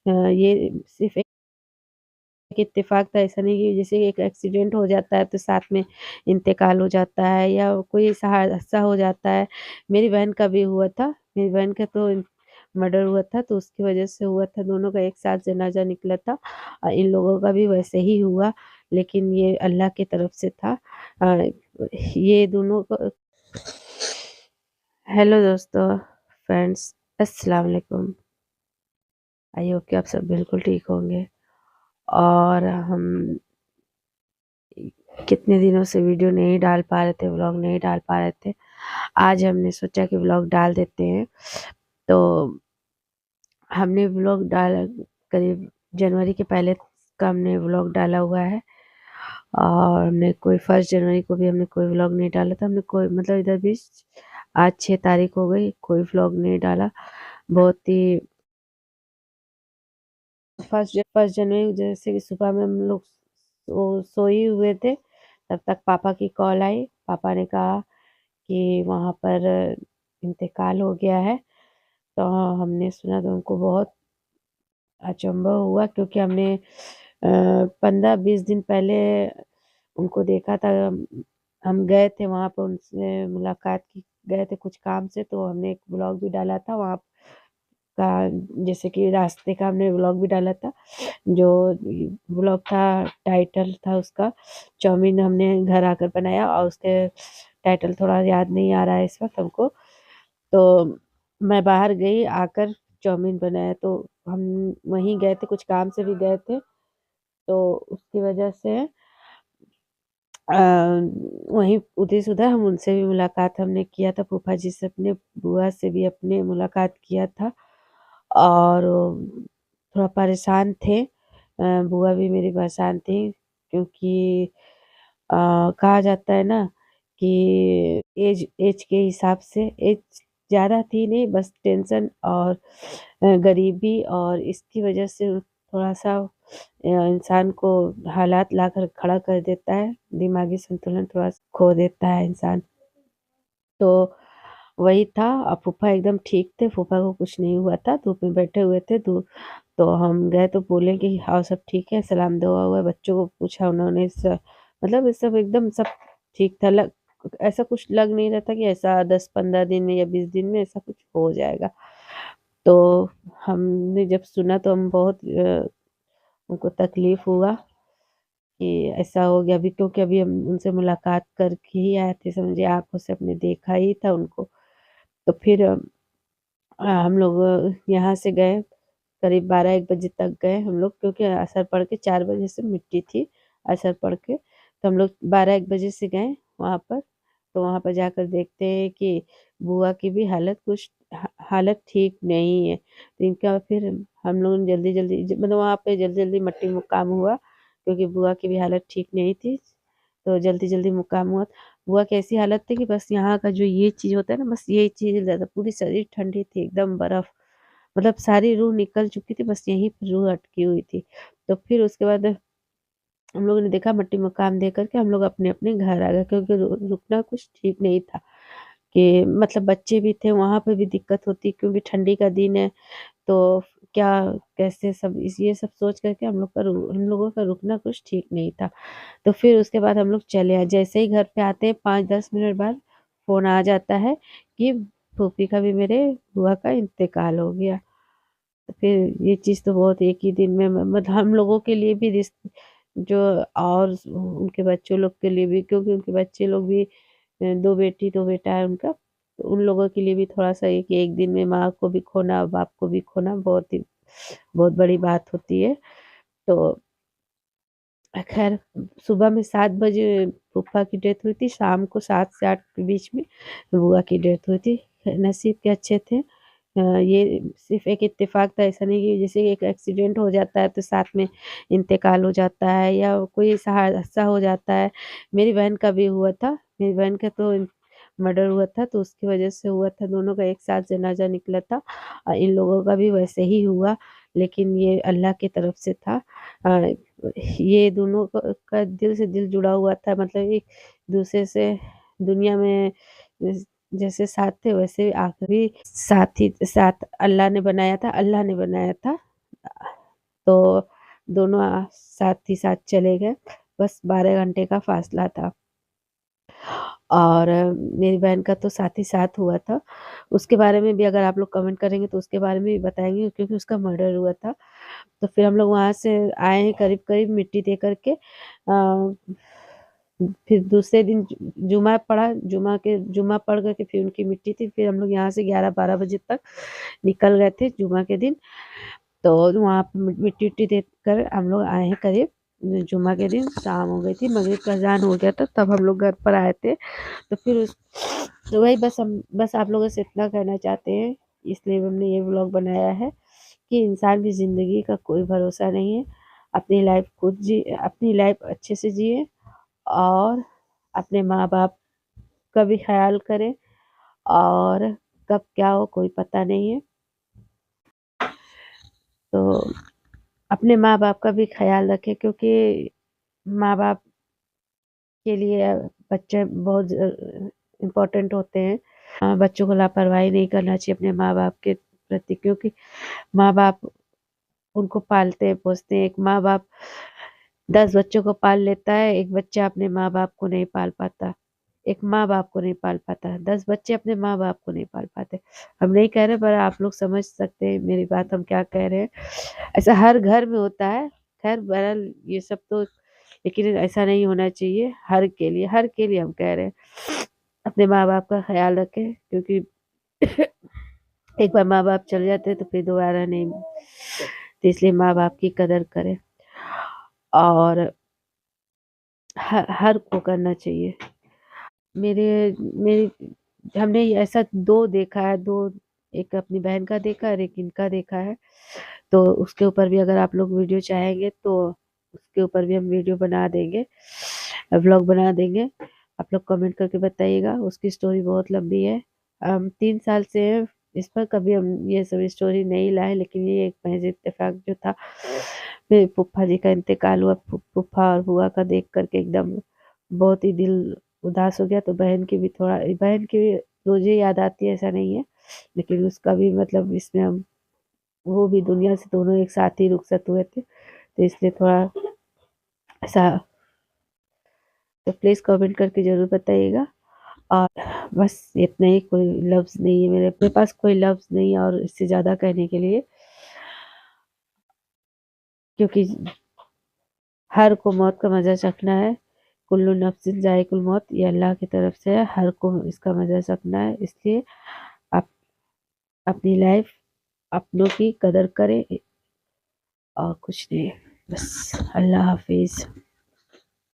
ये सिर्फ़ एक इत्तेफ़ाक था, ऐसा नहीं कि जैसे एक एक्सीडेंट हो जाता है तो साथ में इंतकाल हो जाता है या कोई ऐसा हादसा हो जाता है। मेरी बहन का भी हुआ था, मेरी बहन का तो मर्डर हुआ था तो उसकी वज़ह से हुआ था, दोनों का एक साथ जनाज़ा निकला था। इन लोगों का भी वैसे ही हुआ, लेकिन ये अल्लाह की तरफ से था। अ, ये दोनों को हेलो दोस्तों, फ्रेंड्स, अस्सलाम वालेकुम। आई होप कि आप सब बिल्कुल ठीक होंगे और हम कितने दिनों से वीडियो नहीं डाल पा रहे थे, व्लॉग नहीं डाल पा रहे थे। आज हमने सोचा कि व्लॉग डाल देते हैं, तो हमने व्लॉग डाला करीब जनवरी के पहले का हमने व्लॉग डाला हुआ है और हमने कोई 1 जनवरी को भी हमने कोई व्लॉग नहीं डाला था। हमने कोई मतलब इधर भी आज 6 तारीख हो गई, कोई व्लॉग नहीं डाला। बहुत ही फर्स्ट जनवरी जैसे कि सुबह में हम लोग सोए हुए थे, तब तक पापा की कॉल आई। पापा ने कहा कि वहाँ पर इंतकाल हो गया है। तो हमने सुना तो हमको बहुत अचंभा हुआ क्योंकि हमने 15-20 दिन पहले उनको देखा था। हम गए थे वहाँ पे उनसे मुलाकात की गए थे कुछ काम से, तो हमने एक व्लॉग भी डाला था वहाँ का, जैसे कि रास्ते का हमने व्लॉग भी डाला था। जो व्लॉग था टाइटल था उसका चाउमीन हमने घर आकर बनाया और उसके टाइटल थोड़ा याद नहीं आ रहा है इस वक़्त हमको। तो मैं बाहर गई आकर चाउमीन बनाया, तो हम वहीं गए थे, कुछ काम से भी गए थे, तो उसकी वजह से अ, वहीं उधर-सुधर हम उनसे भी मुलाकात हमने किया था, फूफा जी से अपने बुआ से भी अपने मुलाकात किया था और थोड़ा परेशान थे। बुआ भी मेरी परेशान थी क्योंकि कहा जाता है ना कि ऐज ऐज के हिसाब से ऐज ज़्यादा थी नहीं, बस टेंशन और गरीबी और इसकी वजह से थोड़ा-सा इंसान को हालात लाकर खड़ा कर देता है, दिमागी संतुलन थोड़ा खो देता है इंसान। तो वही था। फूफा एकदम ठीक थे, फूफा को कुछ नहीं हुआ था, धूप में बैठे हुए थे। तो हम गए तो बोले कि और सब ठीक है, सलाम दुआ हुआ, बच्चों को पूछा उन्होंने मतलब ये सब एकदम सब ठीक था। ऐसा कुछ लग नहीं रहा था कि ऐसा 10-15 दिन में या 20 दिन में ऐसा कुछ हो जाएगा। तो हमने जब सुना तो हम बहुत हमको तकलीफ़ हुआ कि ऐसा हो गया। अभी क्योंकि अभी हम उनसे मुलाकात करके ही आए थे, समझिए आँखों से अपने देखा ही था उनको। तो फिर हम लोग यहाँ से गए, करीब 12-1 बजे तक गए हम लोग क्योंकि असर पड़ के 4 बजे से मिट्टी थी, असर पड़ के। तो हम लोग 12-1 बजे से गए वहाँ पर, तो वहाँ पर जाकर देखते हैं कि बुआ की भी हालत कुछ हालत ठीक नहीं है। तो इनका फिर हम लोगों ने जल्दी-जल्दी मतलब वहाँ पे जल्दी-जल्दी मट्टी मुक्काम हुआ क्योंकि बुआ की भी हालत ठीक नहीं थी। तो जल्दी-जल्दी मुक्काम हुआ। बुआ की ऐसी हालत थी कि बस यहाँ का जो ये चीज़ होता है ना, बस यही चीज़ ज़्यादा पूरी शरीर ठंडी थी, एकदम बर्फ़। मतलब सारी रूह निकल चुकी थी, बस यहीं पे रूह अटकी हुई थी। तो फिर उसके बाद हम लोगों ने देखा मट्टी मकान दे कर के हम लोग अपने-अपने घर आ गए क्योंकि रुकना कुछ ठीक नहीं था कि मतलब बच्चे भी थे, वहाँ पे भी दिक्कत होती क्योंकि ठंडी का दिन है। तो क्या कैसे सब इस ये सब सोच कर के हम लोगों का रुकना कुछ ठीक नहीं था। तो फिर उसके बाद हम लोग चले आए। जैसे ही घर पे आते हैं 5-10 मिनट बाद फ़ोन आ जाता है कि फूफी का भी मेरे बुआ का इंतकाल हो गया। तो फिर ये चीज़ तो बहुत एक ही दिन में मतलब हम लोगों के लिए भी जो और उनके बच्चों लोग के लिए भी क्योंकि उनके बच्चे लोग भी 2 बेटी 2 बेटा है उनका। तो उन लोगों के लिए भी थोड़ा-सा ये कि एक दिन में माँ को भी खोना, बाप को भी खोना बहुत बड़ी बात होती है। तो ख़ैर सुबह में 7 बजे फूफा की डेथ हुई थी, शाम को 7 से 8 के बीच में बुआ की डेथ हुई थी। नसीब के अच्छे थे। ये सिर्फ़ एक इत्तेफ़ाक था, ऐसा नहीं कि जैसे एक एक्सीडेंट हो जाता है तो साथ में इंतकाल हो जाता है या कोई ऐसा हादसा हो जाता है। मेरी बहन का भी हुआ था, मेरी बहन का तो मर्डर हुआ था तो उसकी वज़ह से हुआ था, दोनों का एक साथ जनाज़ा निकला था। इन लोगों का भी वैसे ही हुआ, लेकिन ये अल्लाह की तरफ से था। अ, ये दोनों का दिल से दिल जुड़ा हुआ था, मतलब एक दूसरे से दुनिया में जैसे साथ थे वैसे आखिरी साथ अल्लाह ने बनाया था, अल्लाह ने बनाया था। तो दोनों साथ ही साथ चले गए, बस 12 घंटे का फासला था। और मेरी बहन का तो साथ ही साथ हुआ था। उसके बारे में भी अगर आप लोग कमेंट करेंगे तो उसके बारे में भी बताएँगे, क्योंकि उसका मर्डर हुआ था। तो फिर हम लोग वहाँ से आए हैं करीब-करीब मिट्टी दे कर के। फिर दूसरे दिन जुमा पड़ा, जुमा पड़ कर के फिर उनकी मिट्टी थी। फिर हम लोग यहाँ से 11-12 बजे तक निकल गए थे जुमा के दिन। तो वहाँ पे मिट्टी-विट्टी देकर हम लोग आए हैं करीब जुम्मा के दिन शाम हो गई थी, मगरिब का अज़ान हो गया था, तब हम लोग घर पर आए थे। तो फिर तो वही बस आप लोगों से इतना कहना चाहते हैं, इसलिए हमने ये व्लॉग बनाया है कि इंसान की ज़िंदगी का कोई भरोसा नहीं है। अपनी लाइफ अच्छे से जिए और अपने माँ-बाप का भी ख़्याल करें, और कब क्या हो कोई पता नहीं है। तो अपने माँ-बाप का भी ख़्याल रखें, क्योंकि माँ-बाप के लिए बच्चे बहुत इम्पोर्टेंट होते हैं। बच्चों को लापरवाही नहीं करना चाहिए अपने माँ-बाप के प्रति, क्योंकि माँ-बाप उनको पालते हैं, पोसते हैं। एक माँ-बाप 10 बच्चों को पाल लेता है, एक बच्चा अपने माँ-बाप को नहीं पाल पाता। एक माँ-बाप को नहीं पाल पाता, 10 बच्चे अपने माँ-बाप को नहीं पाल पाते। हम नहीं कह रहे, पर आप लोग समझ सकते हैं मेरी बात हम क्या कह रहे हैं। ऐसा हर घर में होता है। ख़ैर बहरहाल ये सब तो, लेकिन ऐसा नहीं होना चाहिए हर के लिए हम कह रहे हैं। अपने माँ-बाप का ख़्याल रखें, क्योंकि एक बार माँ-बाप चले जाते हैं तो फिर दोबारा नहीं। तो इसलिए माँ-बाप की कदर करें, और हर को करना चाहिए। मेरे मेरी हमने ऐसा 2 देखा है, 2 एक अपनी बहन का देखा और एक इनका देखा है। तो उसके ऊपर भी अगर आप लोग वीडियो चाहेंगे तो उसके ऊपर भी हम वीडियो बना देंगे, व्लॉग बना देंगे। आप लोग कमेंट करके बताइएगा। उसकी स्टोरी बहुत लंबी है। 3 साल से इस पर कभी हम ये सब स्टोरी नहीं लाए, लेकिन ये एक महज़ इत्तेफ़ाक जो था, मेरे फूफा जी का इंतकाल हुआ। फूफा और बुआ का देख कर के एकदम बहुत ही दिल उदास हो गया। तो बहन की भी रोज़े याद आती है, ऐसा नहीं है। लेकिन उसका भी मतलब इसमें हम वो भी दुनिया से दोनों एक साथ ही रुखसत हुए थे। तो इसलिए थोड़ा ऐसा, तो प्लीज़ कमेंट करके ज़रूर बताइएगा। और बस इतना ही, कोई लफ्ज़ नहीं है मेरे पास, कोई लफ्ज़ नहीं है और इससे ज़्यादा कहने के लिए, क्योंकि हर को मौत का मज़ा चखना है। कुल्लू नफ्सिन ज़ाइकुल मौत, ये अल्लाह की तरफ से है, हर को इसका मज़ा चखना है। इसलिए आप अपनी लाइफ अपनों की कदर करें, और कुछ नहीं। बस अल्लाह हाफ़िज़।